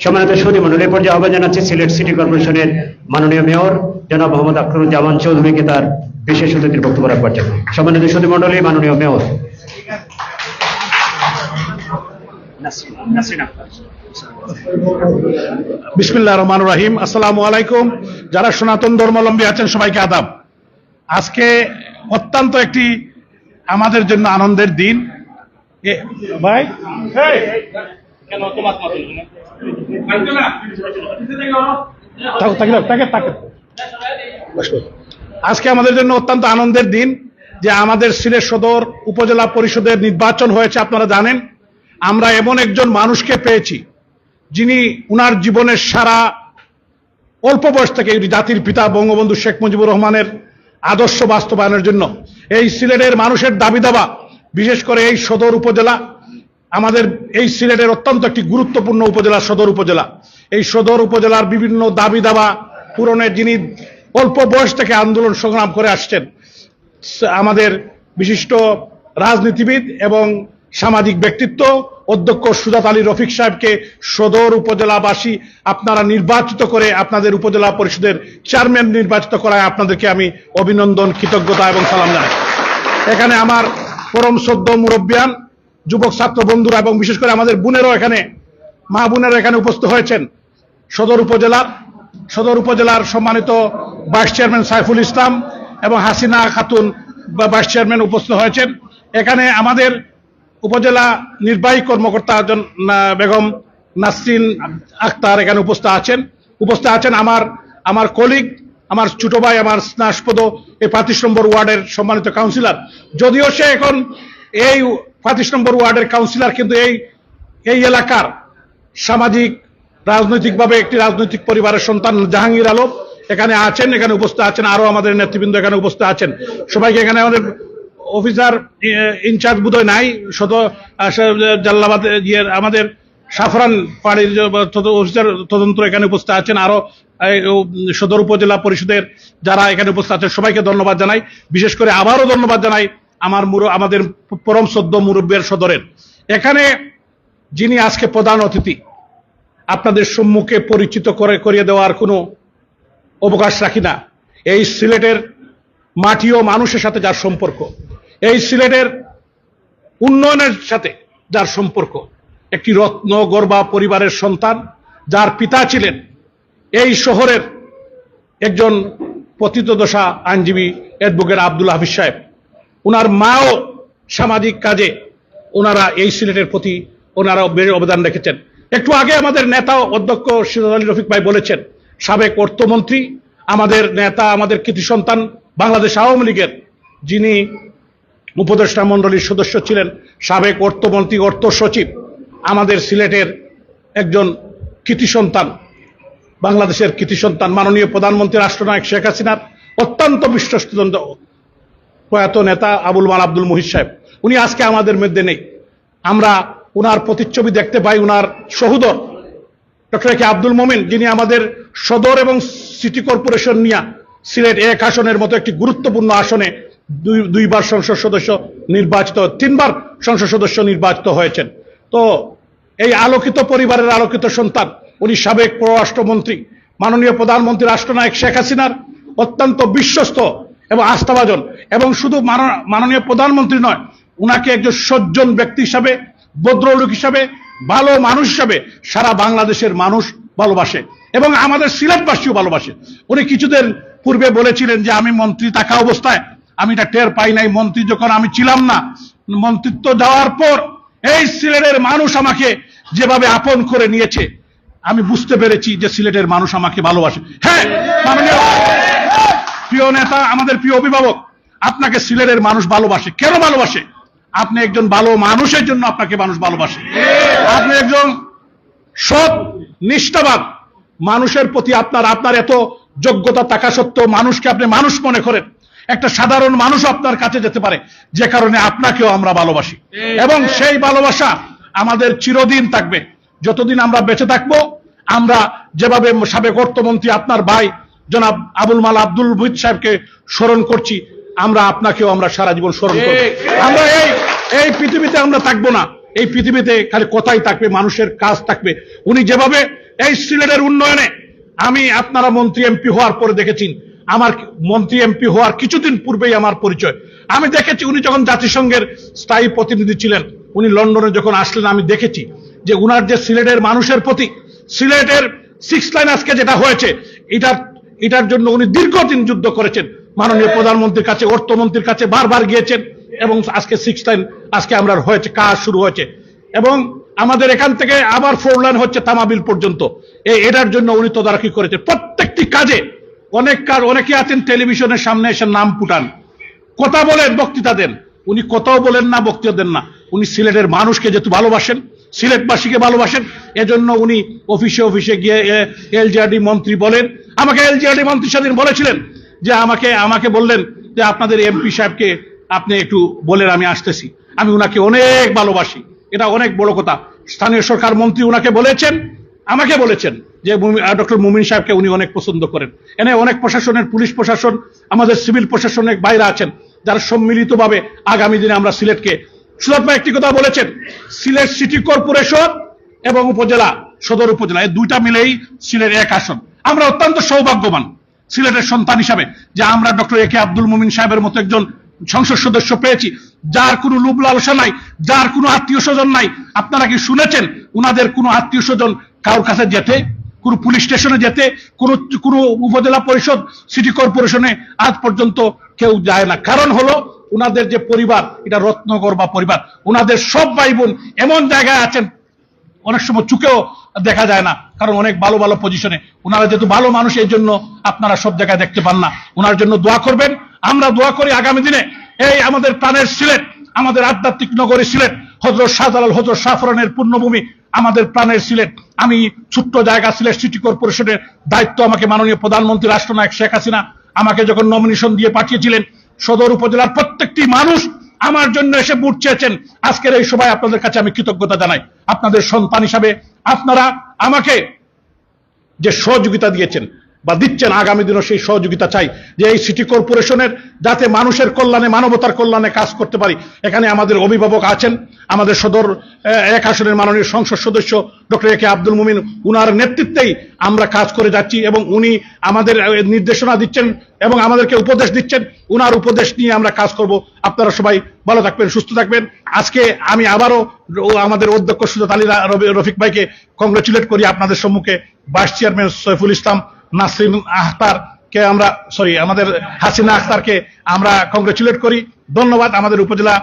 সম্মানিত সুধী মণ্ডলী, এ পর্যায়ে আহ্বান জানাচ্ছি সিলেট সিটি কর্পোরেশনের মাননীয় মেয়র জনাব মোহাম্মদ আখতারুজ্জামান চৌধুরীকে তার বিশেষ অতিথির বক্তব্য রাখবার জন্য। সম্মানিত সুধী মণ্ডলী, মাননীয় মেয়র। বিসমিল্লাহির রহমানির রহিম। আসসালামু আলাইকুম। যারা সনাতন ধর্মাবলম্বী আছেন সবাইকে আদাব। আজকে অত্যন্ত একটি আমাদের জন্য আনন্দের দিন। ভাই আজকে আমাদের জন্য অত্যন্ত আনন্দের দিন যে আমাদের সিলেট সদর উপজেলা পরিষদের নির্বাচন হয়েছে। আপনারা জানেন আমরা এমন একজন মানুষকে পেয়েছি যিনি উনার জীবনের সারা অল্প বয়স থেকে জাতির পিতা বঙ্গবন্ধু শেখ মুজিবুর রহমানের আদর্শ বাস্তবায়নের জন্য এই সিলেটের মানুষের দাবি দাবা, বিশেষ করে এই সদর উপজেলা আমাদের এই সিলেটের অত্যন্ত একটি গুরুত্বপূর্ণ উপজেলা সদর উপজেলা। এই সদর উপজেলার বিভিন্ন দাবি দাবা পূরণের যিনি অল্প বয়স থেকে আন্দোলন সংগ্রাম করে আসছেন, আমাদের বিশিষ্ট রাজনীতিবিদ এবং সামাজিক ব্যক্তিত্ব অধ্যক্ষ সুজাত আলী রফিক সাহেবকে সদর উপজেলাবাসী আপনারা নির্বাচিত করে আপনাদের উপজেলা পরিষদের চেয়ারম্যান নির্বাচিত করায় আপনাদেরকে আমি অভিনন্দন, কৃতজ্ঞতা এবং সালাম জানাই। এখানে আমার পরম শ্রদ্ধ মুরব্বিয়ান যুবক ছাত্র বন্ধুরা এবং বিশেষ করে আমাদের বোনেরও এখানে মা বোনেরা এখানে উপস্থিত হয়েছেন। সদর উপজেলার সম্মানিত ভাইস চেয়ারম্যান সাইফুল ইসলাম এবং হাসিনা খাতুন ভাইস চেয়ারম্যান উপস্থিত হয়েছেন। এখানে আমাদের উপজেলা নির্বাহী কর্মকর্তা বেগম নাসরিন আক্তার এখানে উপস্থিত আছেন। আমার কলিগ, আমার ছোট ভাই, আমার স্নেহাস্পদ এই 35 নম্বর ওয়ার্ডের সম্মানিত কাউন্সিলর, যদিও সে এখন এই 35 নম্বর ওয়ার্ডের কাউন্সিলর, কিন্তু এই এলাকার সামাজিক রাজনৈতিকভাবে একটি রাজনৈতিক পরিবারের সন্তান জাহাঙ্গীর আলম এখানে উপস্থিত আছেন। আরো আমাদের নেতৃবৃন্দ এখানে উপস্থিত আছেন। সবাইকে এখানে আমাদের অফিসার ইনচার্জ বোধহয় নাই, জাল্লাবাদ আমাদের সাফরান পাড়ির অফিসার তদন্ত এখানে উপস্থিত আছেন। আরো সদর উপজেলা পরিষদের যারা এখানে উপস্থিত আছেন সবাইকে ধন্যবাদ জানাই। বিশেষ করে আবারও ধন্যবাদ জানাই আমাদের পরম শ্রদ্ধ মুরব্বিয়ার সদরের এখানে যিনি আজকে প্রধান অতিথি, আপনাদের সম্মুখে পরিচিত করিয়ে দেওয়ার কোনো অবকাশ রাখি না। এই সিলেটের মাটি ও মানুষের সাথে যার সম্পর্ক, এই সিলেটের উন্নয়নের সাথে যার সম্পর্ক, একটি রত্ন গর্বা পরিবারের সন্তান, যার পিতা ছিলেন এই শহরের একজন পতিতদশা আইনজীবী অ্যাডভোকেট আব্দুল হাফিজ সাহেব, ওনার মাও সামাজিক কাজে ওনারা এই সিলেটের প্রতি ওনারা বেশ অবদান রেখেছেন। একটু আগে আমাদের নেতা অধ্যক্ষ সুজাত আলী রফিক ভাই বলেছেন, সাবেক অর্থমন্ত্রী, আমাদের নেতা, আমাদের কৃতি সন্তান, বাংলাদেশ আওয়ামী লীগের যিনি উপদেষ্টা মণ্ডলীর সদস্য ছিলেন, সাবেক অর্থমন্ত্রী, অর্থ সচিব, আমাদের সিলেটের একজন কৃতি সন্তান, বাংলাদেশের কৃতি সন্তান, মাননীয় প্রধানমন্ত্রী রাষ্ট্রনায়ক শেখ হাসিনার অত্যন্ত বিশ্বস্ত প্রয়াত নেতা আবুল মাল আব্দুল মুহিত সাহেব, উনি আজকে আমাদের মধ্যে নেই। আমরা উনার প্রতিচ্ছবি দেখতে পাই, উনার সহোদর ডক্টর এ কে আব্দুল মোমিন, যিনি আমাদের সদর এবং সিটি কর্পোরেশন নিয়ে সিলেট 1 আসনের মতো একটি গুরুত্বপূর্ণ আসনে দুইবার সংসদ সদস্য নির্বাচিত, 3বার সংসদ সদস্য নির্বাচিত হয়েছেন। তো এই আলোকিত পরিবারের আলোকিত সন্তান, উনি সাবেক পররাষ্ট্রমন্ত্রী, মাননীয় প্রধানমন্ত্রী রাষ্ট্রনায়ক শেখ হাসিনার অত্যন্ত বিশ্বস্ত এবং আস্থাভাজন, এবং শুধু মাননীয় প্রধানমন্ত্রী নয়, উনাকে একজন সজ্জন ব্যক্তি হিসাবে, ভদ্রলোক হিসাবে, ভালো মানুষ হিসাবে সারা বাংলাদেশের মানুষ ভালোবাসে এবং আমাদের সিলেটবাসীও ভালোবাসে। উনি কিছুদিন পূর্বে বলেছিলেন যে আমি মন্ত্রী থাকা অবস্থায় আমি এটা টের পাই নাই, মন্ত্রী যখন আমি ছিলাম না, মন্ত্রিত্ব যাওয়ার পর এই সিলেটের মানুষ আমাকে যেভাবে আপন করে নিয়েছে আমি বুঝতে পেরেছি যে সিলেটের মানুষ আমাকে ভালোবাসে। হ্যাঁ মাননীয় প্রিয় নেতা, আমাদের প্রিয় অভিভাবক, আপনাকে সিলেটের মানুষ ভালোবাসে। কেন ভালোবাসে? আপনি একজন ভালো মানুষের জন্য আপনাকে মানুষ ভালোবাসে। আপনি একজন সৎ নিষ্ঠাবান মানুষের প্রতি আপনার এত যোগ্যতা থাকা সত্ত্বেও মানুষকে আপনি মানুষ মনে করেন। একটা সাধারণ মানুষ আপনার কাছে যেতে পারে, যে কারণে আপনাকেও আমরা ভালোবাসি এবং সেই ভালোবাসা আমাদের চিরদিন থাকবে। যতদিন আমরা বেঁচে থাকবো, আমরা যেভাবে সাবেক অর্থমন্ত্রী আপনার ভাই জনাব আবুল মাল আব্দুল মুহিত সাহেবকে স্মরণ করছি, আমরা আপনাকেও আমরা সারা জীবন স্মরণ করব। আমরা এই পৃথিবীতে আমরা থাকবো না, এই পৃথিবীতে খালি কথাই থাকবে, মানুষের কাজ থাকবে। উনি যেভাবে এই সিলেটের উন্নয়নে, আমি আপনারা মন্ত্রী এমপি হওয়ার পরে দেখেছি, আমার মন্ত্রী এমপি হওয়ার কিছুদিন পূর্বেই আমার পরিচয়, আমি দেখেছি উনি যখন জাতিসংঘের স্থায়ী প্রতিনিধি ছিলেন, উনি লন্ডনে যখন আসলেন, আমি দেখেছি যে উনার যে সিলেটের মানুষের প্রতি, সিলেটের 6 লাইন আজকে যেটা হয়েছে, এটার জন্য উনি দীর্ঘদিন যুদ্ধ করেছেন। মাননীয় প্রধানমন্ত্রীর কাছে, অর্থমন্ত্রীর কাছে বারবার গিয়েছেন, এবং আজকে 6 লাইন আজকে আমরা হয়েছে, কাজ শুরু হয়েছে। এবং আমাদের এখান থেকে আবার 4 লাইন হচ্ছে তামাবিল পর্যন্ত। এটার জন্য উনি তদারকি করেছেন প্রত্যেকটি কাজে। অনেকে আছেন টেলিভিশনের সামনে এসে নাম ফুটান, কথা বলেন, বক্তৃতা দেন, উনি কথাও বলেন না, বক্তৃতা দেন না। উনি সিলেটের মানুষকে যেহেতু ভালোবাসেন, সিলেটবাসীকে ভালোবাসেন, এজন্য উনি অফিসে অফিসে গিয়ে এলজিআরডি মন্ত্রী বলেন, আমাকে এলজিআরডি মন্ত্রী সেদিন বলেছিলেন যে আমাকে বললেন যে আপনাদের এমপি সাহেবকে আপনি একটু বলেন আমি আসতেছি। আমি উনাকে অনেক ভালোবাসি, এটা অনেক বড় কথা। স্থানীয় সরকার মন্ত্রী উনাকে বলেছেন, আমাকে বলেছেন যে ডক্টর মুমিন সাহেবকে উনি অনেক পছন্দ করেন। এনে অনেক প্রশাসনের, পুলিশ প্রশাসন, আমাদের সিভিল প্রশাসনের বাইরে আছেন, যারা সম্মিলিতভাবে আগামী দিনে আমরা সিলেটকে, সুরত ভাই একটি কথা বলেছেন, সিলেট সিটি কর্পোরেশন এবং উপজেলা, সদর উপজেলা, এই দুইটা মিলেই সিলেট এক আসন। আমরা অত্যন্ত সৌভাগ্যবান সিলেটের সন্তান হিসাবে যে আমরা ডক্টর এ কে আব্দুল মুমিন সাহেবের মতো একজন সংসদ সদস্য পেয়েছি, যার কোনো লোভ লালসা নাই, যার কোনো আত্মীয় স্বজন নাই। আপনারা কি শুনেছেন উনাদের কোনো আত্মীয় স্বজন কারোর কাছে যেতে, কোনো পুলিশ স্টেশনে যেতে, কোনো উপজেলা পরিষদ, সিটি কর্পোরেশনে আজ পর্যন্ত কেউ যায় না? কারণ হলো উনাদের যে পরিবার, এটা রত্নগর বা পরিবার, উনাদের সব ভাই বোন এমন জায়গায় আছেন অনেক সময় চুকেও দেখা যায় না, কারণ অনেক ভালো ভালো পজিশনে। ওনারা যেহেতু ভালো মানুষ, এই জন্য আপনারা সব জায়গায় দেখতে পান না। ওনার জন্য দোয়া করবেন। আমরা দোয়া করি আগামী দিনে এই আমাদের প্রাণের সিলেট, আমাদের আধ্যাত্মিক নগরী সিলেট, হযরত শাহজালাল, হযরত শাহফরানের পূর্ণভূমি, আমাদের প্রাণের সিলেট। আমি ছোট্ট জায়গা সিলেট সিটি কর্পোরেশনের দায়িত্ব আমাকে মাননীয় প্রধানমন্ত্রী রাষ্ট্রনায়ক শেখ হাসিনা আমাকে যখন নমিনেশন দিয়ে পাঠিয়েছিলেন, সদর উপজেলার প্রত্যেকটি মানুষ আমার জন্য এসে ভোট চেয়েছেন। আজকের এই সভায় আপনাদের কাছে আমি কৃতজ্ঞতা জানাই। আপনাদের সন্তান হিসাবে আপনারা আমাকে যে সহযোগিতা দিয়েছেন বা দিচ্ছেন, আগামী দিনও সেই সহযোগিতা চাই, যে এই সিটি কর্পোরেশনের যাতে মানুষের কল্যাণে, মানবতার কল্যাণে কাজ করতে পারি। এখানে আমাদের অভিভাবক আছেন, আমাদের সদর এক আসনের মাননীয় সংসদ সদস্য ডক্টর এ কে আব্দুল মুমিন, উনার নেতৃত্বেই আমরা কাজ করে যাচ্ছি, এবং উনি আমাদের নির্দেশনা দিচ্ছেন এবং আমাদেরকে উপদেশ দিচ্ছেন। উনার উপদেশ নিয়ে আমরা কাজ করব। আপনারা সবাই ভালো থাকবেন, সুস্থ থাকবেন। আজকে আমি আবারও আমাদের অধ্যক্ষ সুজাত আলী রফিক ভাইকে কংগ্রেচুলেট করি আপনাদের সম্মুখে। ভাইস চেয়ারম্যান সৈফুল ইসলাম, নাসরিন আখতারকে আমরা, আমাদের হাসিনা আখতারকে আমরা কংগ্রেচুলেট করি। ধন্যবাদ। আমাদের উপজেলা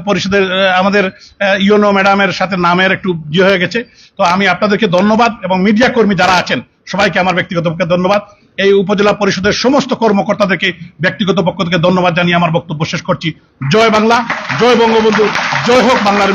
পরিষদের আমাদের ইউনো ম্যাডামের সাথে নামের একটু হয়ে গেছে, তো আমি আপনাদেরকে ধন্যবাদ, এবং মিডিয়া কর্মী যারা আছেন সবাইকে আমার ব্যক্তিগত পক্ষে ধন্যবাদ। এই উপজেলা পরিষদের সমস্ত কর্মকর্তাদেরকে ব্যক্তিগত পক্ষ থেকে ধন্যবাদ জানিয়ে আমার বক্তব্য শেষ করছি। জয় বাংলা, জয় বঙ্গবন্ধু, জয় হোক বাংলার।